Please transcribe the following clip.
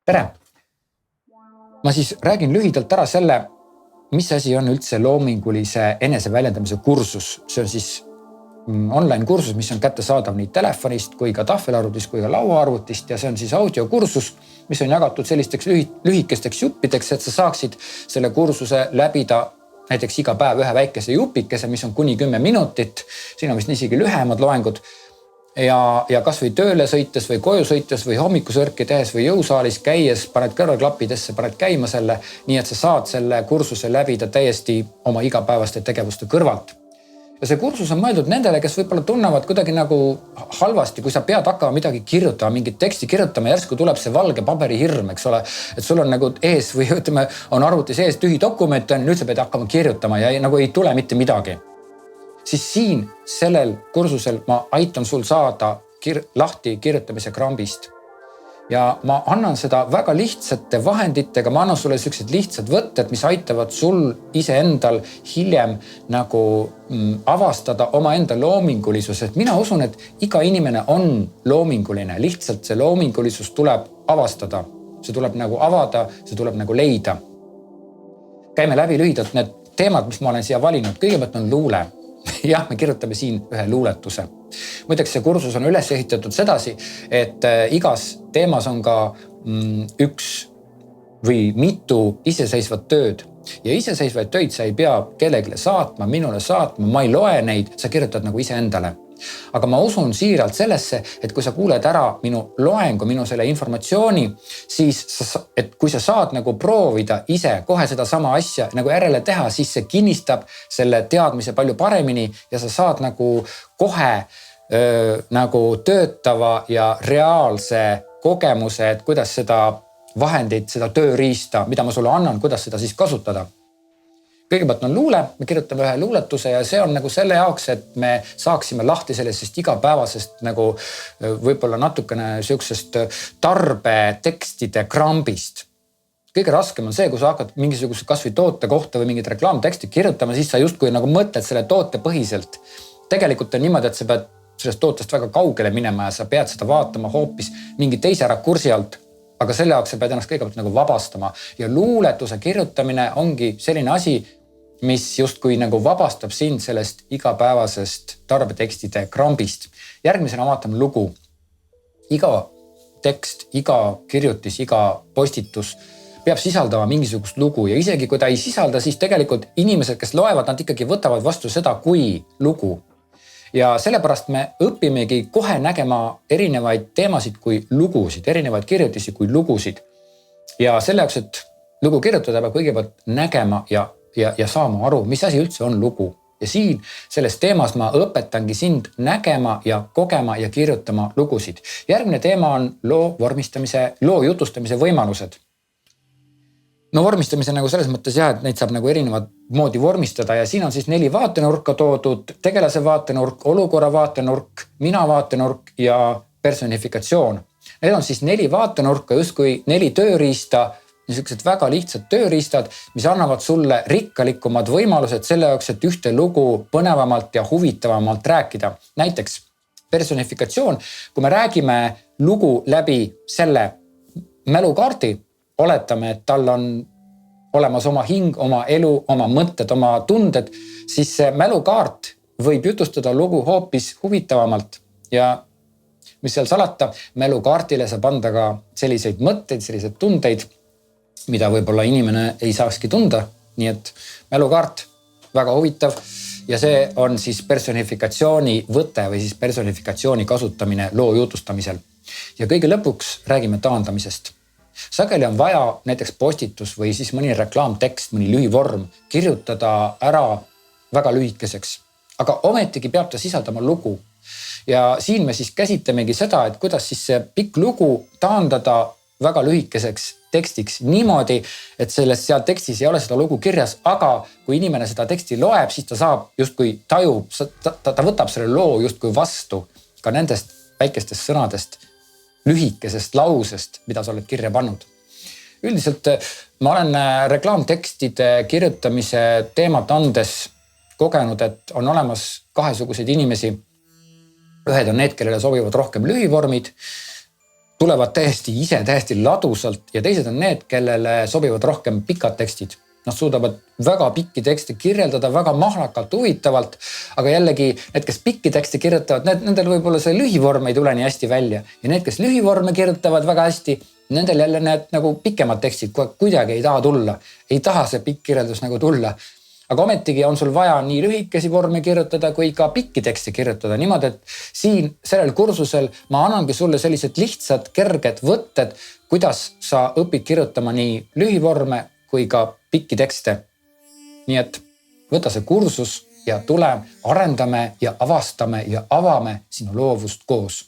Tere! Ma siis räägin lühidalt ära selle, mis asi on üldse loomingulise eneseväljendamise kursus. See on siis online kursus, mis on kättesaadav nii telefonist kui ka tahvelarvutist kui ka lauaarvutist ja see on siis audiokursus, mis on jagatud sellisteks lühikesteks juppideks, et sa saaksid selle kursuse läbida näiteks iga päev ühe väikese jupikese, mis on kuni 10 minutit. Siin on vist isegi lühemad loengud. Ja kas või tööle sõites või koju sõites või hommikusõrki tehes või jõusaalis käies, paned kõrvaklappidesse, paned käima selle, nii et sa saad selle kursuse läbida täiesti oma igapäevaste tegevuste kõrvalt. Ja see kursus on mõeldud nendele, kes võib-olla tunnevad kuidagi nagu halvasti, kui sa pead hakkama midagi kirjutama, mingit teksti kirjutama, järsku tuleb see valge paberihirm, eks ole, et sul on nagu ees või ütleme, on arvutis ees tühi dokument, nüüd sa pead hakkama kirjutama ja nagu ei tule mitte midagi. Siis siin sellel kursusel ma aitan sul saada lahti kirjutamise krambist. Ja ma annan seda väga lihtsate vahenditega, ma annan sulle sellised lihtsad võtted, mis aitavad sul iseendal hiljem nagu avastada oma enda loomingulisus. Et mina usun, et iga inimene on loominguline, lihtsalt see loomingulisus tuleb avastada. See tuleb nagu avada, see tuleb nagu leida. Käime läbi lühidalt need teemad, mis ma olen siia valinud. Kõigepealt on luule. Jah, me kirjutame siin ühe luuletuse. Muideks see kursus on üles ehitatud sedasi, et igas teemas on ka üks või mitu iseseisvat tööd. Ja iseseisvaid töid sa ei pea kellelegi saatma, minule saatma, ma ei loe neid, sa kirjutad nagu iseendale. Aga ma usun siiralt sellesse, et kui sa kuuled ära minu loengu, minu selle informatsiooni, siis et kui sa saad nagu proovida ise kohe seda sama asja nagu järele teha, siis see kinnistab selle teadmise palju paremini ja sa saad nagu kohe nagu töötava ja reaalse kogemuse, et kuidas seda vahendit, seda tööriista, mida ma sulle annan, kuidas seda siis kasutada. Kõigepealt on luule, me kirjutame ühe luuletuse ja see on nagu selle jaoks, et me saaksime lahti sellisest igapäevasest nagu võib-olla natukene sellisest tarbetekstide krambist. Kõige raskem on see, kui sa hakkad mingisuguse kas või toote kohta või mingit reklaamteksti kirjutama, siis sa justkui nagu mõtled selle toote põhiselt. Tegelikult on niimoodi, et sa pead sellest tootest väga kaugele minema ja sa pead seda vaatama hoopis mingi teise rakursi alt. Aga selle jaoks sa pead ennast kõigepealt nagu vabastama ja luuletuse kirjutamine ongi selline asi, mis justkui nagu vabastab sind sellest igapäevasest tarbetekstide krambist. Järgmisena vaatame lugu. Iga tekst, iga kirjutis, iga postitus peab sisaldama mingisugust lugu ja isegi kui ta ei sisalda, siis tegelikult inimesed, kes loevad, nad ikkagi võtavad vastu seda kui lugu. Ja sellepärast me õpimegi kohe nägema erinevaid teemasid kui lugusid, erinevaid kirjutisi kui lugusid. Ja selle jaoks, et lugu kirjutada, peab kõigepealt nägema ja saama aru, mis asi üldse on lugu. Ja siin selles teemas ma õpetangi sind nägema ja kogema ja kirjutama lugusid. Järgmine teema on loo jutustamise võimalused. No vormistamise nagu selles mõttes jah, et neid saab nagu erinevad moodi vormistada ja siin on siis 4 vaatenurka toodud, tegelase vaatenurk, olukorra vaatenurk, mina vaatenurk ja personifikatsioon. Need on siis 4 vaatenurka, justkui 4 tööriista, niisugused väga lihtsad tööriistad, mis annavad sulle rikkalikumad võimalused selle jaoks, et ühte lugu põnevamalt ja huvitavamalt rääkida. Näiteks personifikatsioon, kui me räägime lugu läbi selle mälukaardi, oletame, et tal on olemas oma hing, oma elu, oma mõtted, oma tunded, siis see mälukaart võib jutustada lugu hoopis huvitavamalt. Ja mis seal salata, mälukaartile saab anda ka selliseid mõtteid, selliseid tundeid, mida võib-olla inimene ei saakski tunda. Nii et mälukaart, väga huvitav ja see on siis personifikatsiooni võte või siis personifikatsiooni kasutamine loo jutustamisel. Ja kõige lõpuks räägime taandamisest. Sageli on vaja näiteks postitus või siis mõni reklaamtekst, mõni lühivorm kirjutada ära väga lühikeseks. Aga ometigi peab ta sisaldama lugu. Ja siin me siis käsitlemegi seda, et kuidas siis see pikk lugu taandada väga lühikeseks tekstiks niimoodi, et seal tekstis ei ole seda lugu kirjas, aga kui inimene seda teksti loeb, siis ta saab justkui tajub, ta võtab selle loo justkui vastu ka nendest väikestest sõnadest, lühikesest lausest, mida sa oled kirja pannud. Üldiselt ma olen reklaamtekstide kirjutamise teemat andes kogenud, et on olemas kahesuguseid inimesi. Ühed on need, kellele sobivad rohkem lühivormid, tulevad täiesti ladusalt ja teised on need, kellele sobivad rohkem pikad tekstid. Nad suudavad väga pikki tekste kirjeldada, väga mahlakalt, huvitavalt, aga jällegi need, kes pikki tekste kirjutavad, nendel võib-olla see lühivorm ei tule nii hästi välja. Ja need, kes lühivorme kirjutavad väga hästi, nendel jälle need nagu pikemad tekstid kuidagi ei taha tulla. Ei taha see pikk kirjeldus nagu tulla. Aga ometigi on sul vaja nii lühikesi vorme kirjutada kui ka pikki tekste kirjutada. Niimoodi, et siin sellel kursusel ma annangi sulle sellised lihtsad, kerged võtted, kuidas sa õpid kirjutama nii lühivorme kui ka pikki tekste. Nii et võta see kursus ja tule, arendame ja avastame ja avame sinu loovust koos.